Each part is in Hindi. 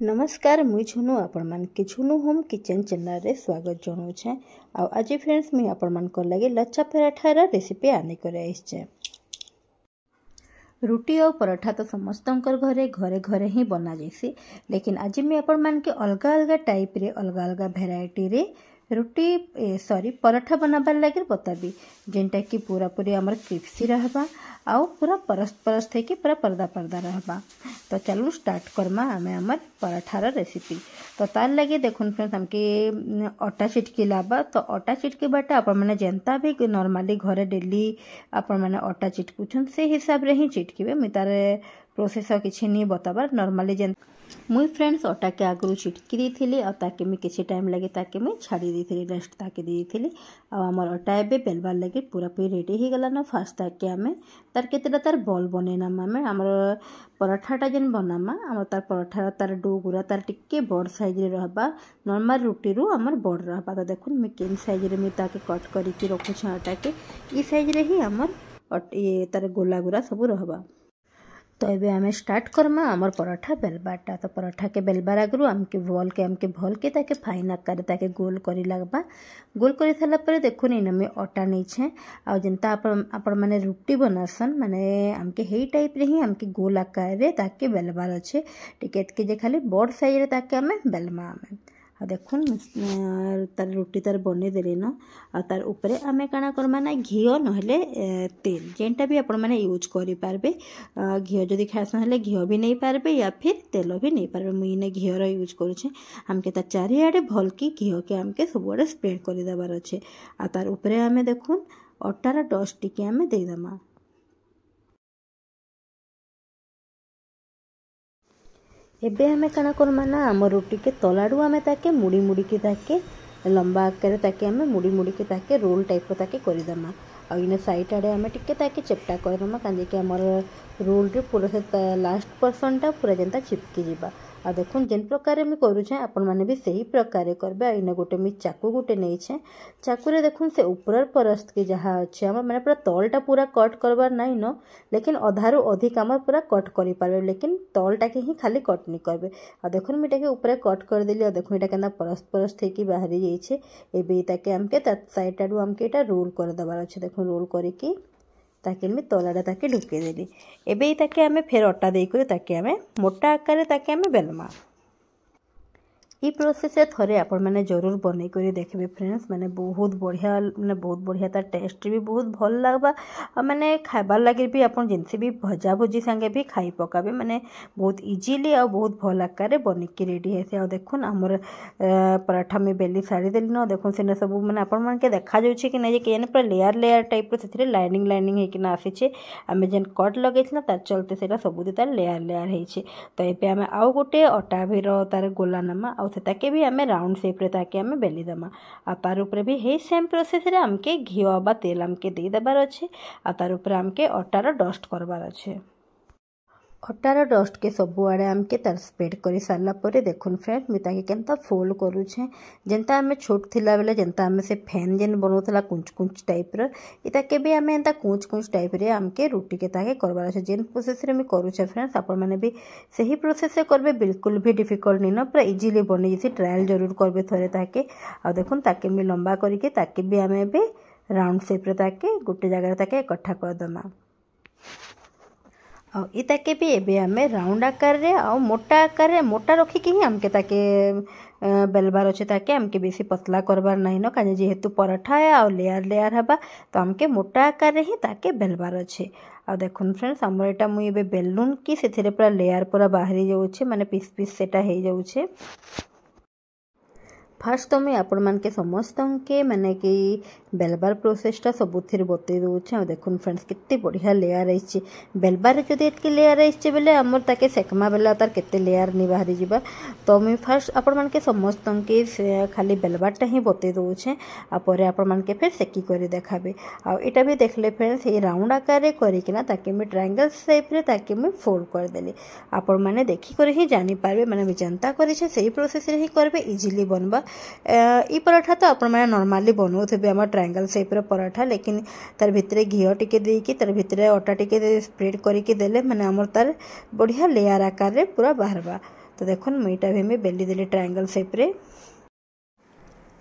नमस्कार मुई झुनू आपण मान के झुनू होम किचन चैनल रे स्वागत जनाऊे। आज फ्रेंड्स मुई आपण मान लगे लच्छा पराठार रेसिपी आने कर आइछे। रुटी और पराठा तो समस्त घरे घरे घरे ही बना जाइसी, लेकिन आज मुई आपण मान के अलग अलग टाइप रे अलग अलग भेराइटी रे रुटी पराठा बनाबार लगे बताबी, जेनटा कि पूरा पूरी आमर क्रिप्सी रहबा आउ पूरा परस्त परस्त है कि पूरा पर्दा पर्दा रहबा। तो चलो स्टार्ट करमा आमे आमर पराठार रेसिपी। तो तार लगे देखुन फ्रेंड्स हमके अटा चिटकी लाबा। तो अटा चिटकी बाटा आपण माने जेंता भी नॉर्मली घरे डेली आपण माने अटा चिटकुछन से हिसाब रे ही चिटकीबे। मुई तार प्रोसेस किछि नहीं बताबार, नॉर्मली जेन मुई फ्रेंड्स अटा के आगु चिटकी देइथिली आ ताके मुई किछि टाइम लगे ताके मुई छाड़ी देइथिली, रेस्ट ताके देइथिली। आ हमर अटा एबे बेलबार लगे पूरा पूरी रेडी हो गला ना। फास्ट ताके आमे तार केतेटा तार बॉल बनेनामा आमे हमर पराठाटा जेन बनामा हमर तार पराठा तार डो गुरा तार टिके बड़ साइज रे रहबा, नॉर्मल रुटी रू हमर बड़ रहबा। तो देखुन मुई केन साइज रे मुई ताके कट करिकि रखुछ अटा के ई साइज रे ही हमर ये तार गोला गुरा सब रहबा। तो ये आम स्टार्ट करमा आमर पराठा बेलबाटा। तो पराठा के बेलबार आगु आमके भल के ताके फाइन आकार ताके गोल करी लगबा। गोल कर सारा पर देखुन इन में अटा नहीं आ जेनता आपण माने रुटी बनासन माने आमके हेई टाइप रे ही आमके गोल आकार रे ताके बेलबार अच्छे टिके के जे खाली बड़ साइज रे ताके आमे बेलमा आमे। आ देखुन तार रुटी तार बने देली न। आ तार ऊपर आमे काना करमा ना घिओ नहले तेल जेनटा भी आपण माने यूज करि पारबे। घिओ जदि खास नहले घिओ भी नहीं पारबे या फिर तेल भी नहीं पारबे। मुई ने घिओर यूज करूछे। हमके तार चारिआडे भल की घिओ के हमके सबुआडे स्प्रेड करि देबार अच्छे। आ तार ऊपर आमे देखुन अटार डस्ट टिके आमे दे देमा। एबे हमें काना करमा ना आम रुटी के तलाडू आमे ताके मुड़ी मुड़ी के ताके लंबा आकार ताके आमे मुड़ी मुड़ी के ताके रोल टाइप ताके करिदमा। आ इन साइड आडे आमे टिके ताके चेप्टा करदमा कांजे कि हमर रोल रे पूरा से लास्ट पर्सन पूरा जेनता चिपकी जिबा। आ देखुन जेन प्रकार में करूछे आपण माने भी सही प्रकार करबे। इन गोटे मी चाकू गोटे नहीं छे, चाकू रे देखुन से ऊपर परस्त के जहा अच्छे हम माने पूरा तलटा पूरा कट करबार नहीं न, लेकिन अधारू अधिक हम पूरा कट करि पारबे, लेकिन तलटा के ही खाली कट नहीं करबे। आ देखुन मीटा के ऊपर कट कर देली। आ देखुन एटा केना परस्त परस्त हेकी बाहरी जाइछे। एबे ताके हमके ता साइड आडू हमके एटा रोल कर दबार अच्छे। देखुन रोल करिकि ताके मैं तलाडा ताके ढुके देली। एबे ताके आमे फेर अटा देइकरी ताके आमे मोटा आकार ताके आमे बेलमा। ई प्रोसेस थरे आपण माने जरूर बनै करी देखबे फ्रेंड्स, माने बहुत बढ़िया तार टेस्ट भी बहुत भल लागबा। आ माने खाइबार लगे भी आपण जिनसे भी भजा भुजी संगे भी खाई पकाबे, माने बहुत इजीली आ बहुत भल आकार बनै के रेडी हेसे। आ देखुन हमर पराठा में बेली साड़ी देली न। देखुन सेने सब माने आपण मान के देखा जाउछे कि नै जे केन पूरा लेयर लेयर टाइप रो सेथिरे लाइनिंग लाइनिंग हे कि ना आसीछे। आमे जेन कट लगैछना तार चलते सेटा सबुदी तार लेयर लेयर हेछे। तो एबे आमे आउ गोटे अटा भीरो तार गोला नमा आ ताके भी आमे राउंड शेप रे ताके आमे बेली दमा। आ तार ऊपर भी हे सेम प्रोसेस रे हमके घिओ बा तेल हमके दे देबार अच्छे। आ तार ऊपर हमके अटार डस्ट करबार अच्छे। अटार डस्ट के सबु आड़े हमके तार स्प्रेड करी सारला परे देखुन फ्रेंड्स मुई ताके केनता फोल्ड करूछे। जेनता आमे छोट थिला बेले जेनता आमे से फैन जेन बनौतला कुंच कुंच टाइप रो इताके भी आमे एंता कुंच कुंच टाइप रे हमके रुटी के ताके करबार अछि। जेन प्रोसेस रे मी करूछे फ्रेंड्स आपण माने भी सही प्रोसेस से करबे, बिल्कुल भी डिफिकल्ट नहीं न, पूरा इजीली बने जैसे ट्रायल जरूर करबे थरे ताके। आ देखुन ताके मी लंबा करिके ताके भी आमे बे राउंड शेप रे ताके गोटे जगह ताके इकट्ठा कर दमा। आ इताके भी एबे आमे राउंड आकार रे आ मोटा आकार रे मोटा रखी के ही हमके ताके बेलबार अच्छे। ताके हमके बेसी पतला करबार नहीं न, काजे जेहेतु पराठा है आ लेयर लेयर हबा तो हमके मोटा आकार रे ही ताके बेलबार अच्छे। आ देखुन फ्रेंड्स हमर एटा मुई एबे बेलुन की सेथिरे पूरा लेयर पूरा बाहरी जाउछे, माने पीस पीस सेटा हे जाउछे। फास्ट तो मुझे आपण मान के समस्त के माने कि बेलबार प्रोसेसटा सबुथिर बतई दूचे। आ देखुन फ्रेंड्स कितनी बढ़िया लेयर आइछे। बेलबार जदि एतके लेयर आइछे बेले हमर ताके सेकमा बेला तार केते लेयर नि बाहरी जिबा। तो मुझे फास्ट आपण मान के समस्त के खाली बेलबारटा ही बतई दूचे। आ परे आपण मान के फिर सेकी करी देखाबे। आ एटा भी देखले फ्रेंड्स ये राउंड आकार रे करिकिना ताके मैं ट्रायंगल शेप रे ताके मैं फोल्ड कर देली। आपण माने देखि करे ही जानि पारबे, माने मैं जनता करिछे सही प्रोसेस रे ही करबे, इजीली बनबा। ई पराठा तो आपण माने नॉर्मली बनौथे आम ट्रायंगल शेप रो पराठा, लेकिन तार भितरे घिओ टिके देकी तार भितरे अटा टिके स्प्रेड करके देले माने आमर तार बढ़िया लेयर आकार रे पूरा बाहरबा। तो देखो मुईटा भी मैं बेली देली ट्रायंगल शेप रे।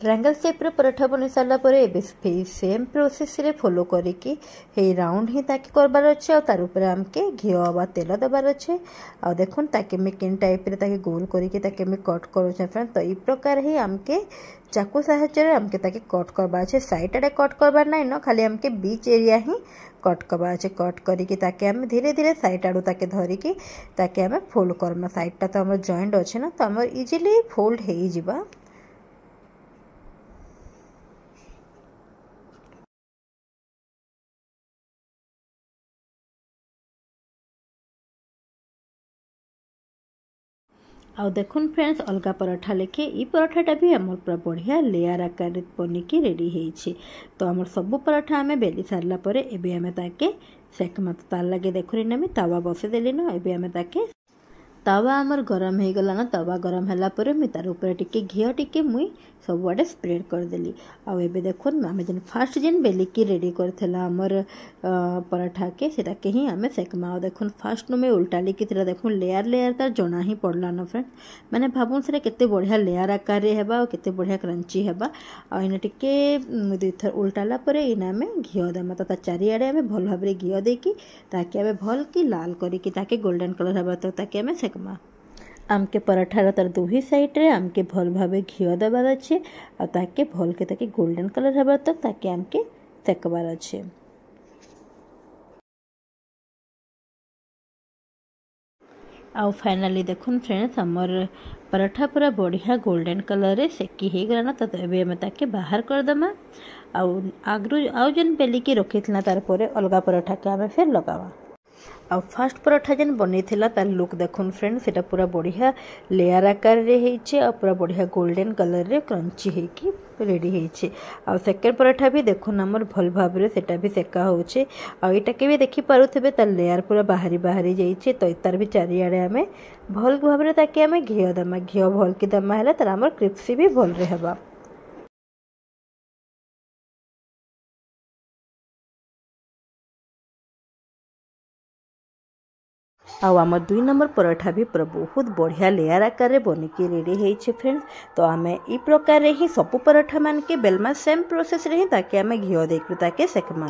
ट्रायंगल शेप रे पराठा बनी सारा पर सेम प्रोसेस रे फॉलो करिकी हे राउंड ही ताकि करबार अच्छे और तार ऊपर आमके घी बा तेल देबार अच्छे। आ देखुन ताकि मैं किन टाइप रे ताकि गोल करिकी ताकि मैं कट करूँ फ्रेंड। तो ई प्रकार ही आमके चाकू साहाय्य आमके ताकि कट करबार अच्छे। साइड आड़े कट करबार नाइ न खाली आमके बीच एरिया ही कट करबार अच्छे। कट करिकी ताकि आम धीरे धीरे साइड आड़ू ताकि धरिकी ताकि आम फोल्ड करमा। साइडटा तो आम जॉइंट अच्छे ना तो आम इजिली फोल्ड हो जिबा। आउ देखुन फ्रेंड्स अलगा पराठा लेखे ई पराठाटा भी आमर पूरा बढ़िया लेयर आकार बनिकी रेडी होइछि। तो आमर सब पराठा आमे बेली सारला परे एबे आमे ताके सेकमा। तो तार लगे देखुनी ना तावा बसे देली न। एबे आमे ताके तावा आमर गरम हो गला ना। तावा गरम होला परे मैं तार ऊपर टिके घी टिके मुई सब आड़े स्प्रेड करदेली। आउ एबे देखुन आमे जेन फास्ट जेन बेलिकी रेडी करथला आमर पराठा के सेटा के ही आमे सेकमा। आउ देखुन फास्ट नु में उल्टा लिखी थिला देखुन लेयर लेयर तार जना ही पड़ला न फ्रेंड। माने भाबुन सेटा केते बढ़िया लेयर आकार रे हेबा और केते बढ़िया क्रंची हेबा। आ इना टिके दुई थर उल्टाला परे इना में घी देमा। तो चारि आड़े आमे भल भाबरे घी देकी ताकि आमे भल की लाल करिकी ताकि गोल्डन कलर हेबा तो ताकि आमे सेकमा। आमके पराठार तार दुही साइड रे आमके भल भाबे घी देबार अच्छे और ताके भल के ताकि गोल्डन कलर हेबार तक ताकि आमके सेकबार अच्छे। आउ फाइनली देखुन फ्रेंड्स हमर पराठा पूरा बढ़िया गोल्डन कलर रे सेकी हो गला ना। तो एबे आमे ताके बाहर कर दमा। आउ आगरु आउ जेन बेलिकी रखिथिला तार परे अलगा पराठा के आमे फिर लगावा। आउ फास्ट पराठा जेन बनी थिला तार लुक देखुन फ्रेंड्स सेटा पूरा बढ़िया लेयर आकार रे हेइछे और पूरा बढ़िया गोल्डन कलर रे क्रंची हेकी रेडी हेइछे। आउ सेकंड पराठा भी देखुन हमर भल भाबरे सेटा भी सेका होछे। आउ एटा के भी देखि पारुथबे तार लेयर पूरा बाहरी बाहरी जाइछे। तो तार भी चारि आड़े आमे भल भाबरे ताकि आमे घी दमा। घी भल की दमा हेला तार हमर क्रिस्पी भी भल रे हेबा। आउ आम 2 नंबर पराठा भी पूरा बहुत बढ़िया लेयर आकार बनिकी रेडी होइछे फ्रेंड्स। तो आमे ई प्रकार ही सब पराठा मान के बेलमा सेम प्रोसेस रे ताकि आमे घी देकु ताकि सेकमा।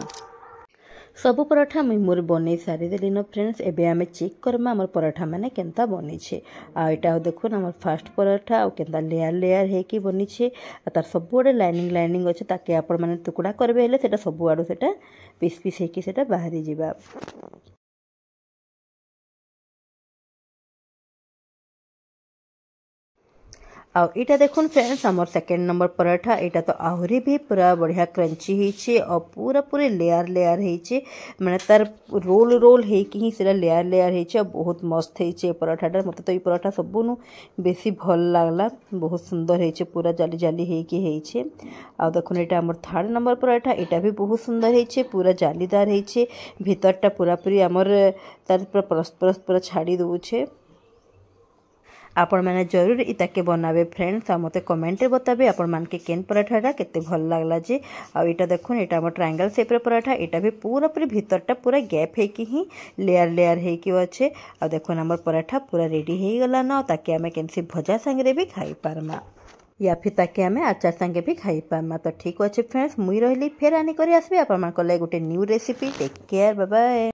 सब पराठा मुई मोर बनै सारी देली न फ्रेंड्स। एबे आमे चेक करमा हमर पराठा माने केनता बनी छे। आ एटा देखुन हमर फास्ट पराठा और केनता लेयर लेयर हे की बनी छे। आ तार सब बड़े लाइनिंग लाइनिंग अछि ताकि आपण माने टुकड़ा करबे हेले सेटा सब आडो सेटा पीस पीस हे की सेटा बाहरी जिबा। आउ इटा देखुन फ्रेंड्स हमर सेकंड नंबर पराठा। एटा तो आहरी भी पूरा बढ़िया क्रंची होइछे और पूरा पूरे लेयर लेयर होइछे। माने तार रोल रोल हे कि ही सेटा लेयर लेयर होइछे और बहुत मस्त होइछे पराठाटा। मते तो ई पराठा सबनु बेसी भल लागला। बहुत सुंदर होइछे पूरा जाली जाली हे कि होइछे। आउ देखुन एटा हमर थर्ड नंबर पराठा। एटा भी बहुत सुंदर होइछे पूरा जालीदार होइछे। भीतरटा पूरा पूरी हमर तार पूरा परस्पर पूरा छाड़ी दोछे। आपण मैंने जरूर इताके बनाबे फ्रेंड्स। आ मते कमेंट रे बताबे आपण मान के केन पराठाटा केते भल लागला जे। आ एटा देखुन एटा हमर ट्रायंगल शेप रे पराठा। एटा भी पूरा पूरी भीतरटा पूरा गैप हे कि ही लेयर लेयर हे कि अच्छे। आ देखुन हमर पराठा पूरा रेडी हे गला न। ताकि आमे केनसी भजा संगे भी खाई पारमा या फिर ताकि आमे अचार संगे भी खाई पारमा। तो ठीक अच्छे फ्रेंड्स मुई रहली फेर आनी करी आसबे आपण मान को ले गोटे new recipe. Take care bye bye.